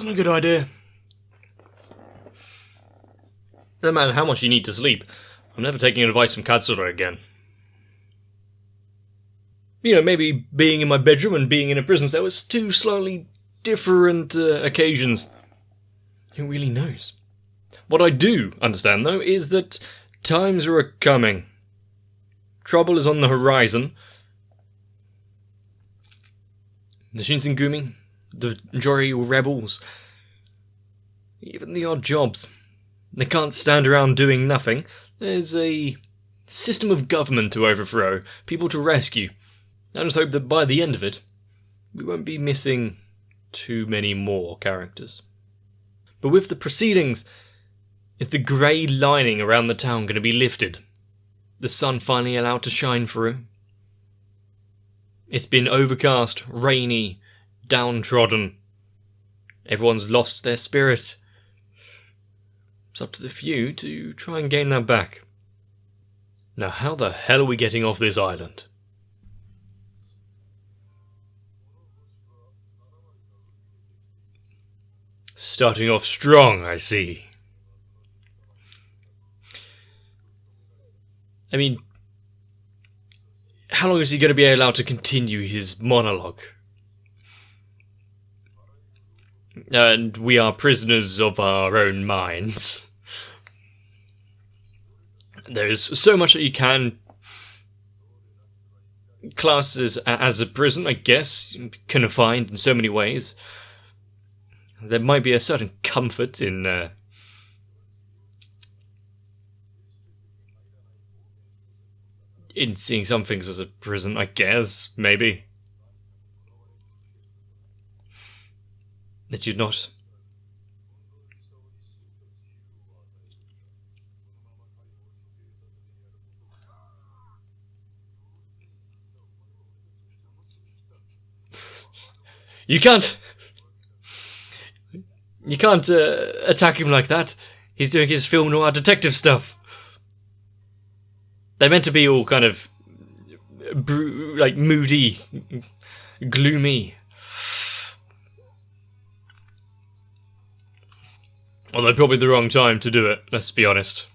wasn't a good idea. No matter how much you need to sleep, I'm never taking advice from Katsura again. You know, maybe being in my bedroom and being in a prison cell is two slightly different occasions. Who really knows? What I do understand, though, is that times are a-coming. Trouble is on the horizon. The Shinsengumi, the Jori rebels, even the odd jobs. They can't stand around doing nothing. There's a system of government to overthrow, people to rescue. I just hope that by the end of it, we won't be missing too many more characters. But with the proceedings, is the grey lining around the town going to be lifted? The sun finally allowed to shine through? It's been overcast, rainy, downtrodden. Everyone's lost their spirit. It's up to the few to try and gain that back. Now how the hell are we getting off this island? Starting off strong, I see. I mean, how long is he going to be allowed to continue his monologue? And we are prisoners of our own minds. There's so much that you can class as a prison, I guess, confined in so many ways. There might be a certain comfort in seeing some things as a prison, I guess, maybe. That you're not... You can't attack him like that. He's doing his film noir detective stuff. They're meant to be all kind of like moody, gloomy. Although probably the wrong time to do it, let's be honest.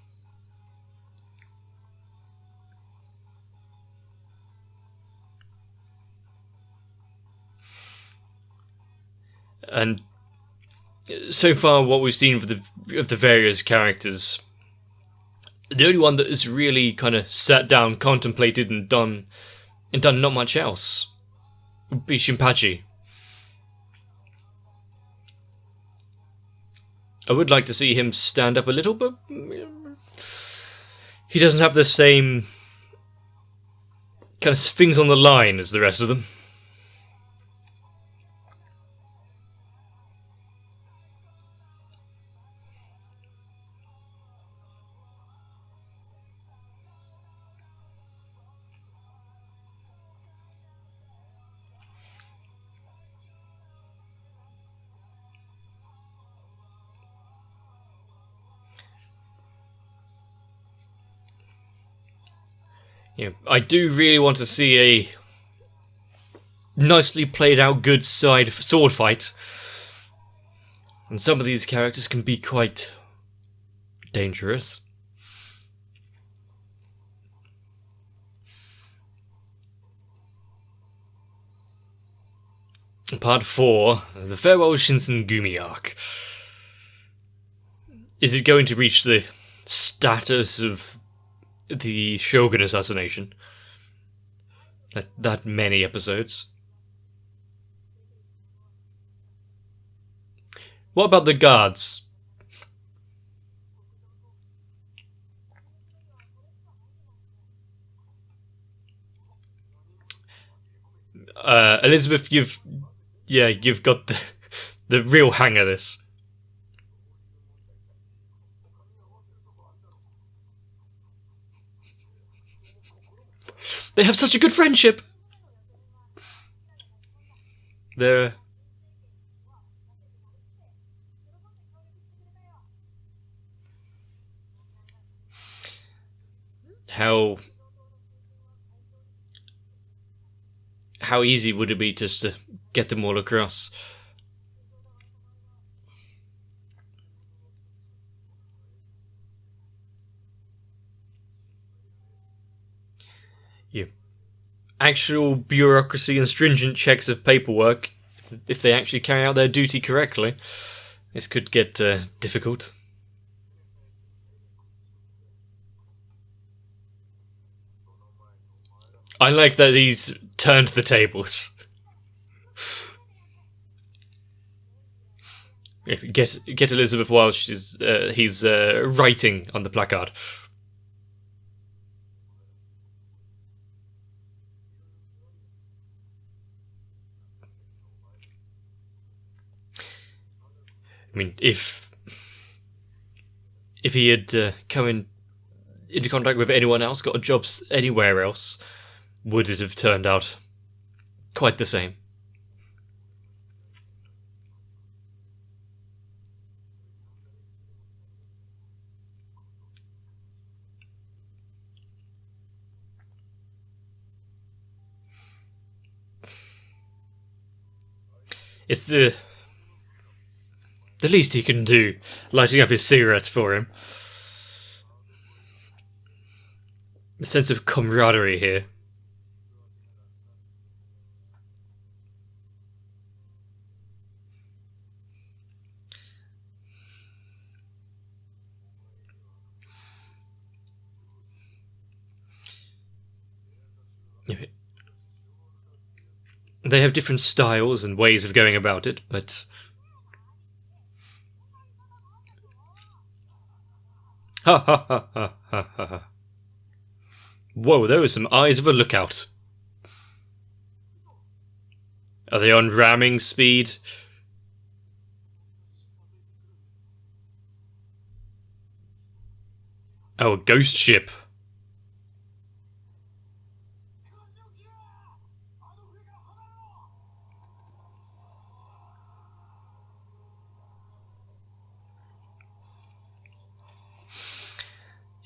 And so far, what we've seen of the various characters, the only one that has really kind of sat down, contemplated, and done not much else would be Shinpachi. I would like to see him stand up a little, but he doesn't have the same kind of things on the line as the rest of them. Yeah, I do really want to see a nicely played out good side sword fight. And some of these characters can be quite dangerous. Part 4, the Farewell Shinsengumi arc. Is it going to reach the status of the Shogun assassination? That many episodes. What about the guards? Elizabeth, you've got the real hang of this. They have such a good friendship. They're... How easy would it be just to get them all across? you actual bureaucracy and stringent checks of paperwork, if they actually carry out their duty correctly, this could get difficult. I like that he's turned the tables. Get Elizabeth while he's writing on the placard. I mean, if he had come into contact with anyone else, got a job anywhere else, would it have turned out quite the same? It's the least he can do, lighting up his cigarette for him. The sense of camaraderie here. They have different styles and ways of going about it, but... Ha ha ha ha ha ha. Whoa, there were some eyes of a lookout. Are they on ramming speed? Oh, a ghost ship.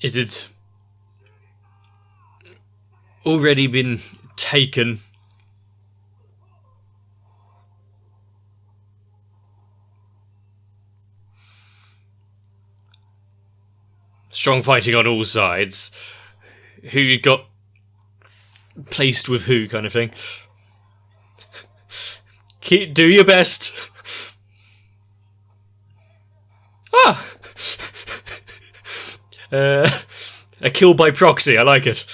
It had already been taken. Strong fighting on all sides. Who got placed with who, kind of thing. Do your best. Ah! A kill by proxy, I like it.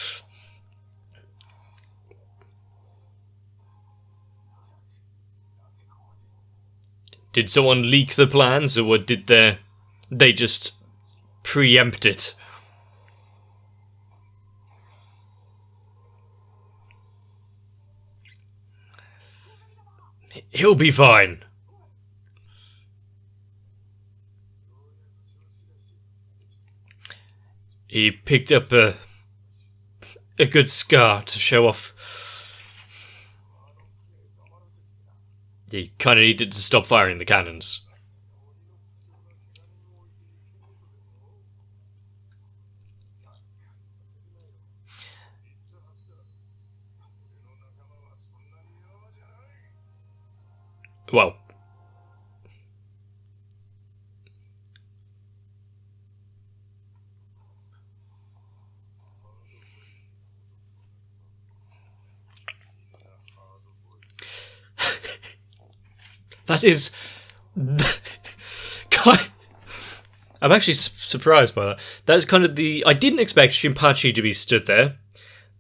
Did someone leak the plans, or did they just preempt it? He'll be fine. He picked up a good scar to show off. He kind of needed to stop firing the cannons. Well, that is... I'm actually surprised by that. That's kind of the... I didn't expect Shinpachi to be stood there,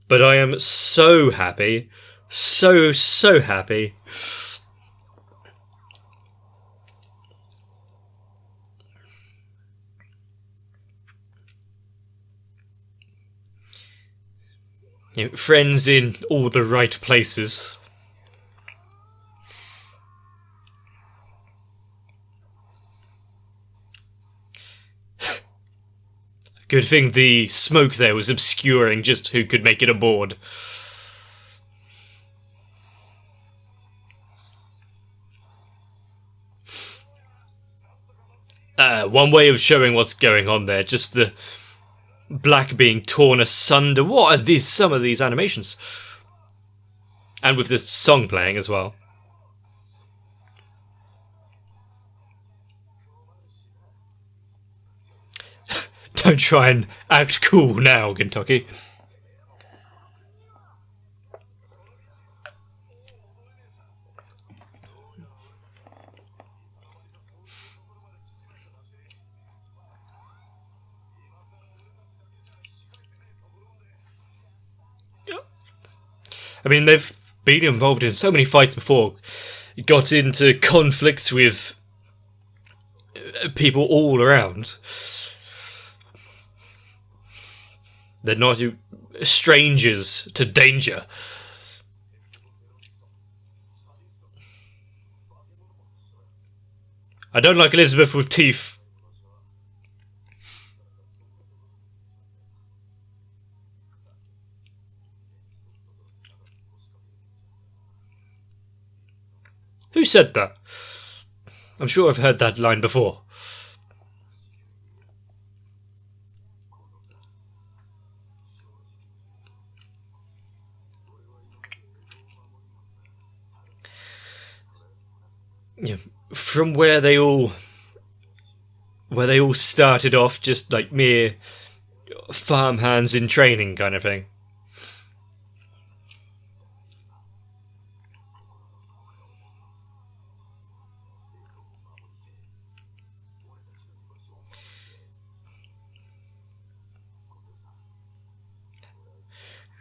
but I am so happy. So happy. You know, friends in all the right places. Good thing the smoke there was obscuring just who could make it aboard. One way of showing what's going on there, just the black being torn asunder. What are some of these animations? And with this song playing as well. Don't try and act cool now, Kentucky. I mean, they've been involved in so many fights before, got into conflicts with people all around. They're not strangers to danger. I don't like Elizabeth with teeth. Who said that? I'm sure I've heard that line before. Yeah, from where they all started off, just like mere farmhands in training kind of thing.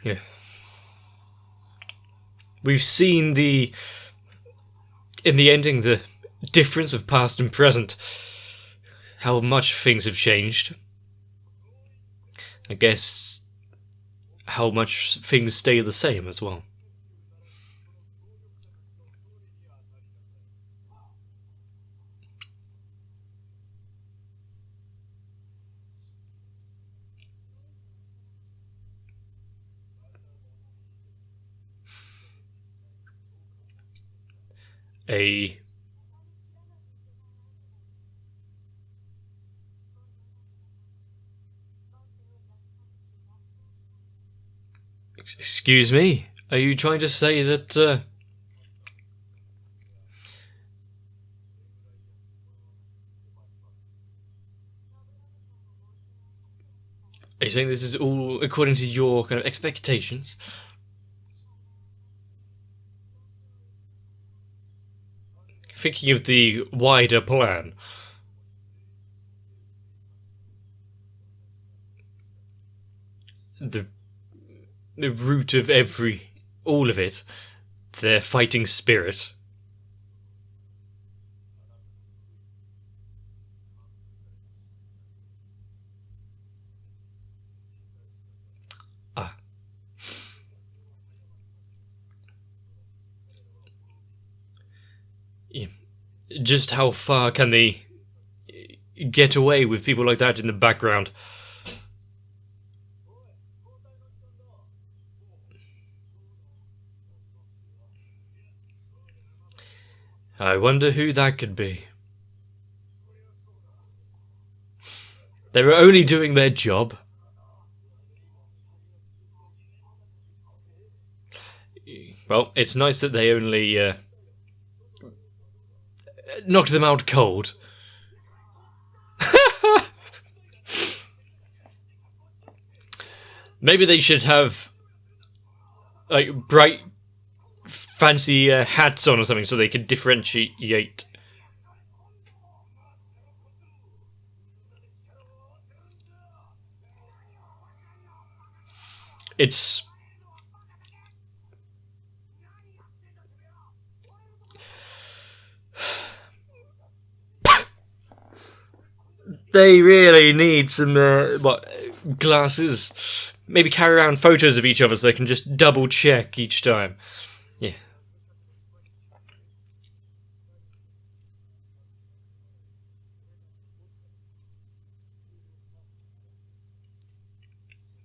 Yeah. We've seen in the ending, the difference of past and present. How much things have changed. I guess how much things stay the same as well. Excuse me? Are you trying to say that, Are you saying this is all according to your kind of expectations? Thinking of the wider plan. The root of all of it, their fighting spirit. Ah. Yeah. Just how far can they get away with people like that in the background? I wonder who that could be. They were only doing their job. Well, it's nice that they only knocked them out cold. Maybe they should have like bright fancy hats on or something so they could differentiate. It's... They really need some, glasses. Maybe carry around photos of each other so they can just double check each time. Yeah.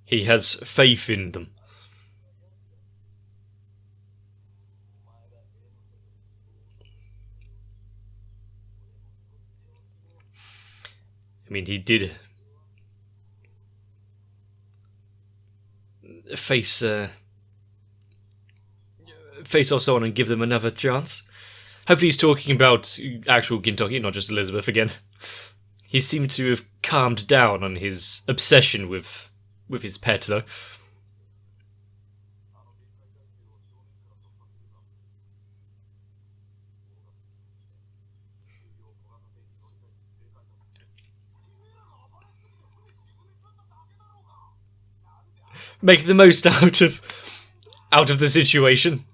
He has faith in them. I mean, he did face off someone and give them another chance. Hopefully he's talking about actual Gintoki, not just Elizabeth again. He seemed to have calmed down on his obsession with his pet, though. Make the most out of out of the situation.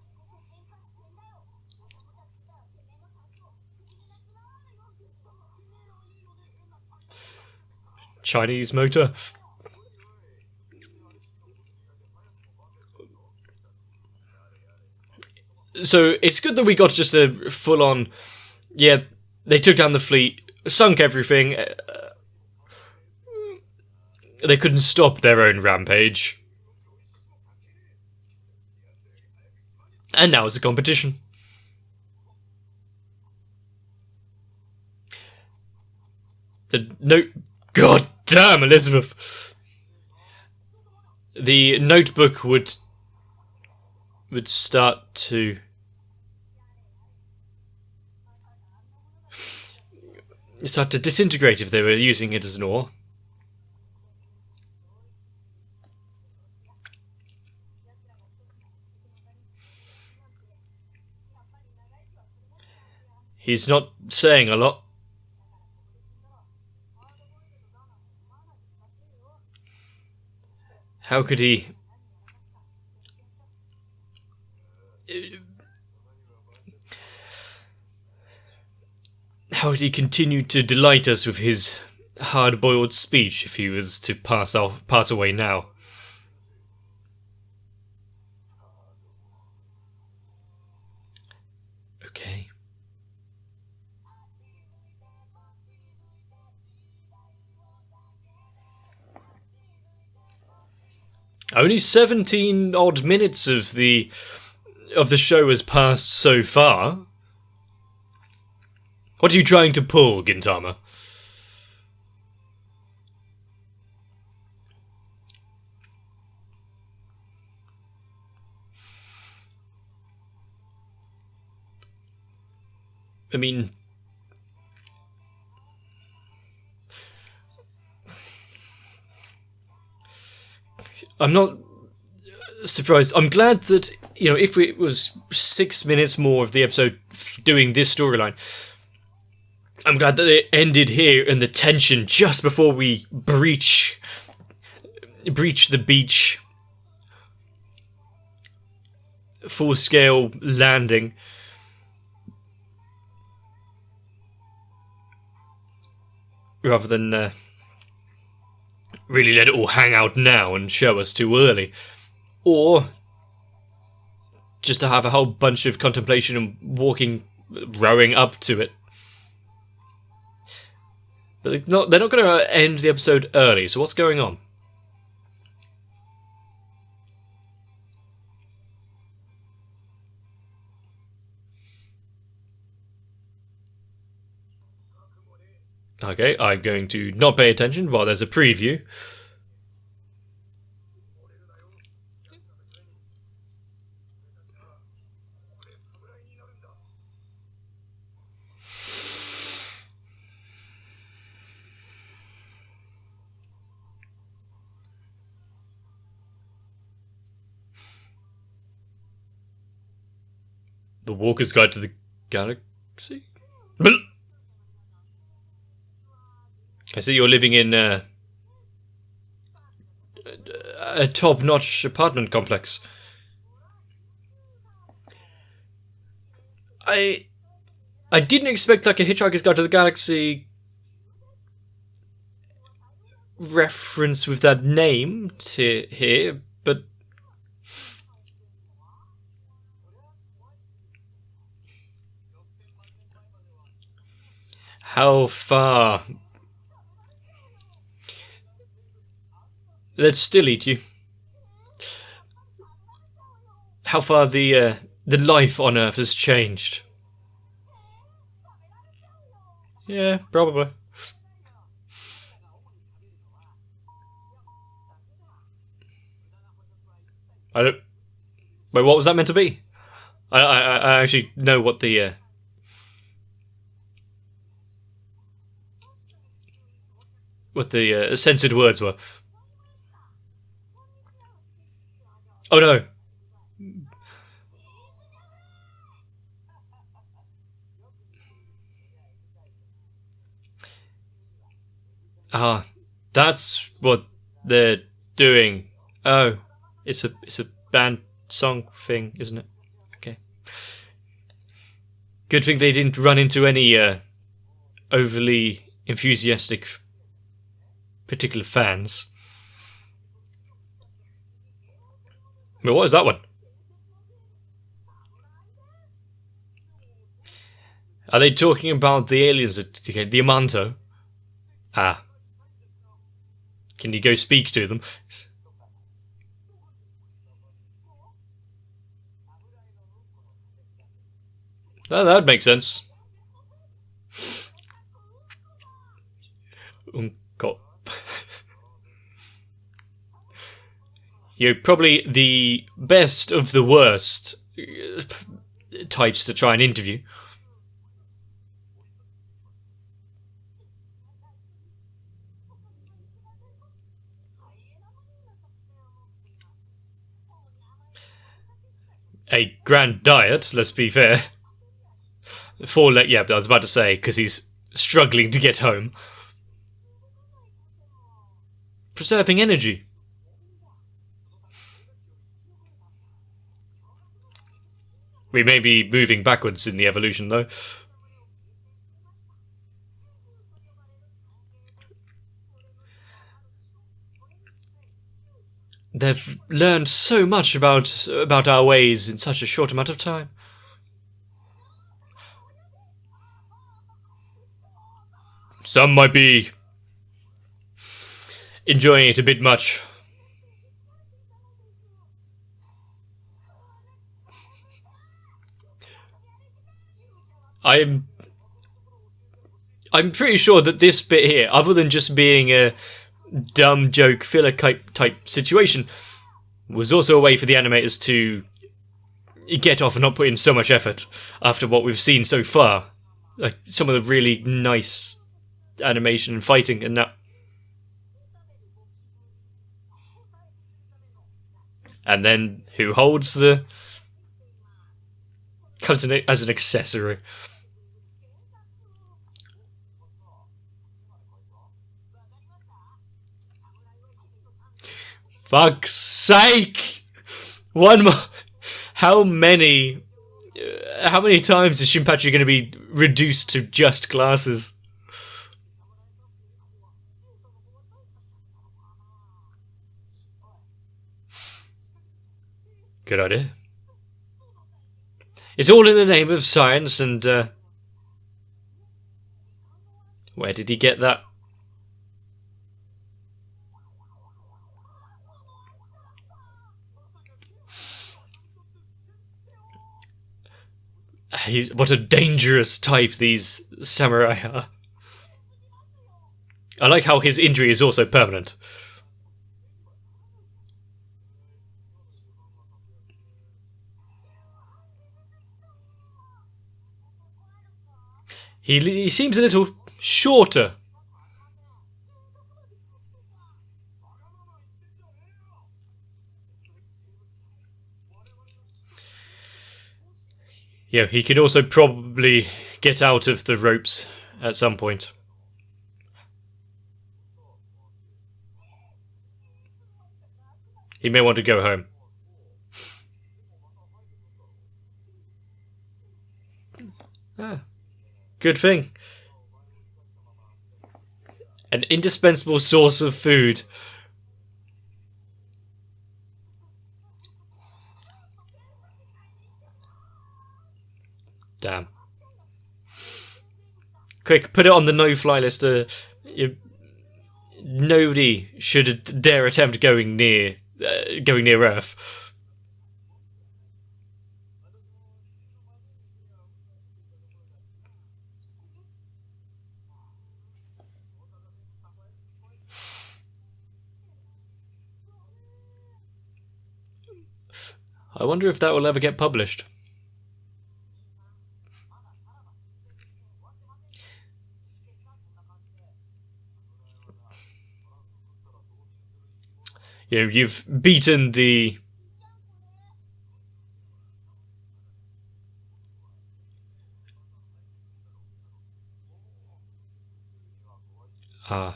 Chinese motor. So it's good that we got just a full-on... Yeah, they took down the fleet, sunk everything. They couldn't stop their own rampage. And now it's a competition. The note... God damn, Elizabeth! The notebook would start to... start to disintegrate if they were using it as an oar. He's not saying a lot. How could he... How would he continue to delight us with his hard-boiled speech if he was to pass away now? Okay. Only 17 odd minutes of the show has passed so far. What are you trying to pull, Gintama? I mean... I'm not surprised. I'm glad that, you know, if it was 6 minutes more of the episode doing this storyline, I'm glad that it ended here in the tension just before we breach the beach. Full-scale landing. Rather than really let it all hang out now and show us too early. Or just to have a whole bunch of contemplation and rowing up to it. But they're not going to end the episode early, so what's going on? Okay, I'm going to not pay attention while there's a preview. The Walker's Guide to the Galaxy? I see you're living in a top-notch apartment complex. I didn't expect like a Hitchhiker's Guide to the Galaxy reference with that name here, but how far? They'd still eat you. How far the life on Earth has changed. Yeah, probably. I don't... Wait, what was that meant to be? I actually know what the... what the censored words were. Oh no. Ah, that's what they're doing. Oh, it's a band song thing, isn't it? Okay. Good thing they didn't run into any overly enthusiastic particular fans. I mean, what is that one? Are they talking about the aliens the Amanto? Ah. Can you go speak to them? That would make sense. God. You're probably the best of the worst types to try and interview. A grand diet, let's be fair. Yeah, I was about to say, because he's struggling to get home. Preserving energy. We may be moving backwards in the evolution, though. They've learned so much about our ways in such a short amount of time. Some might be enjoying it a bit much. I'm pretty sure that this bit here, other than just being a dumb joke filler type situation, was also a way for the animators to get off and not put in so much effort after what we've seen so far. Like some of the really nice animation and fighting and that. And then who holds the... comes in as an accessory. Fuck's sake! One more. How many times is Shinpachi going to be reduced to just glasses? Good idea. It's all in the name of science and, where did he get that? What a dangerous type these samurai are. I like how his injury is also permanent. He seems a little shorter. Yeah, he can also probably get out of the ropes at some point. He may want to go home. Ah, good thing. An indispensable source of food. Damn. Quick, put it on the no-fly list. Nobody should dare attempt going near Earth. I wonder if that will ever get published. You know, you've beaten the... Oh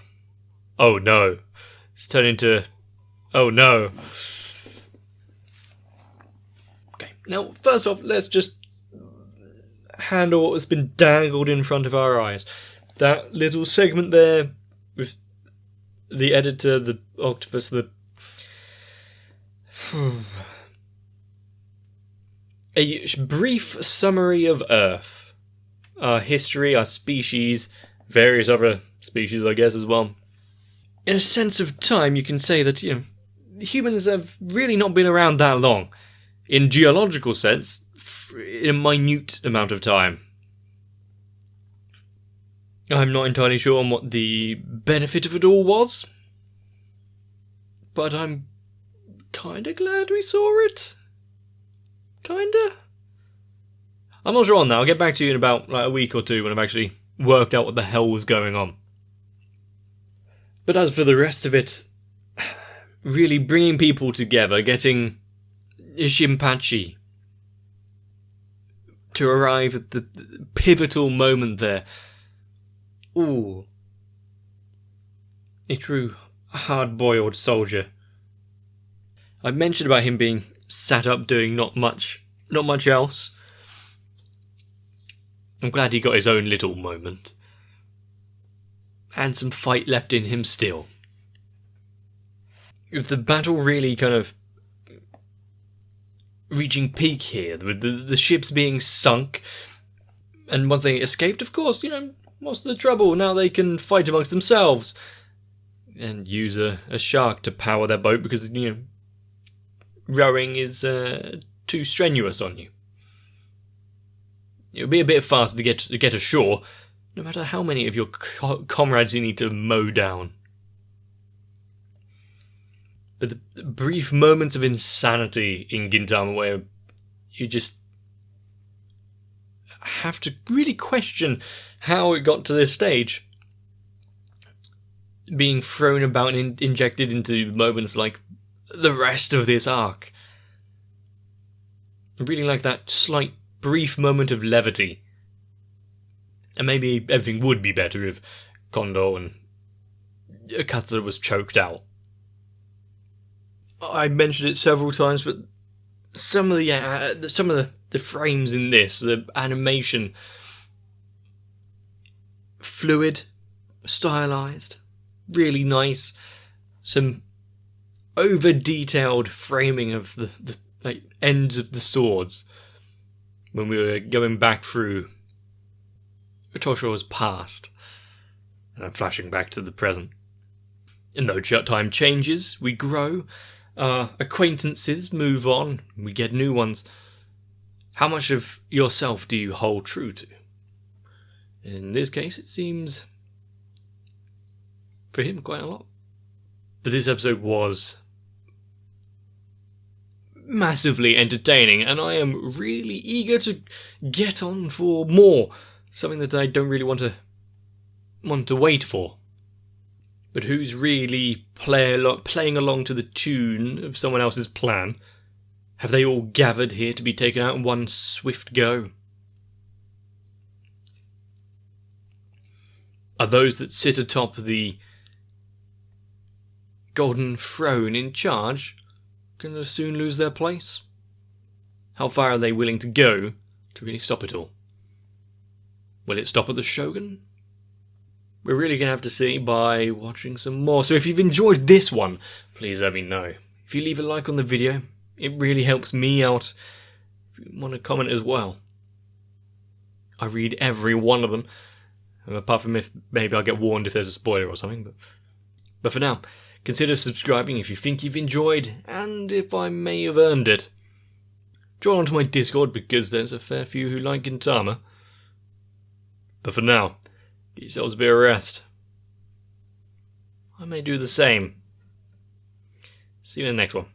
no. It's turned into... Oh no. Now, first off, let's just handle what has been dangled in front of our eyes. That little segment there with the editor, the octopus, a brief summary of Earth. Our history, our species, various other species, I guess, as well. In a sense of time, you can say that, humans have really not been around that long. In geological sense, in a minute amount of time. I'm not entirely sure on what the benefit of it all was, but I'm kinda glad we saw it. Kinda. I'm not sure on that. I'll get back to you in about a week or two when I've actually worked out what the hell was going on. But as for the rest of it, really bringing people together, getting Shinpachi to arrive at the pivotal moment there. Ooh. A true hard-boiled soldier. I mentioned about him being sat up doing not much else. I'm glad he got his own little moment. And some fight left in him still. If the battle really kind of reaching peak here, with the ships being sunk, and once they escaped, of course, what's the trouble? Now they can fight amongst themselves and use a shark to power their boat because, rowing is too strenuous on you. It'll be a bit faster to get ashore, no matter how many of your comrades you need to mow down. But the brief moments of insanity in Gintama where you just have to really question how it got to this stage. Being thrown about and injected into moments like the rest of this arc. I really like that slight brief moment of levity. And maybe everything would be better if Kondo and Katsuta was choked out. I mentioned it several times, but some of the frames in this, the animation, fluid, stylized, really nice. Some over-detailed framing of the ends of the swords when we were going back through Tosho's past, and I'm flashing back to the present. And though time changes, we grow. Acquaintances move on, we get new ones. How much of yourself do you hold true to? In this case, it seems, for him, quite a lot. But this episode was massively entertaining, and I am really eager to get on for more. Something that I don't really want to wait for. But who's really playing along to the tune of someone else's plan? Have they all gathered here to be taken out in one swift go? Are those that sit atop the golden throne in charge going to soon lose their place? How far are they willing to go to really stop it all? Will it stop at the Shogun? We're really going to have to see by watching some more. So if you've enjoyed this one, please let me know. If you leave a like on the video, it really helps me out. If you want to comment as well. I read every one of them. Apart from if maybe I'll get warned if there's a spoiler or something. But for now, consider subscribing if you think you've enjoyed, and if I may have earned it. Join onto my Discord because there's a fair few who like Gintama. But for now, get yourselves a bit of rest. I may do the same. See you in the next one.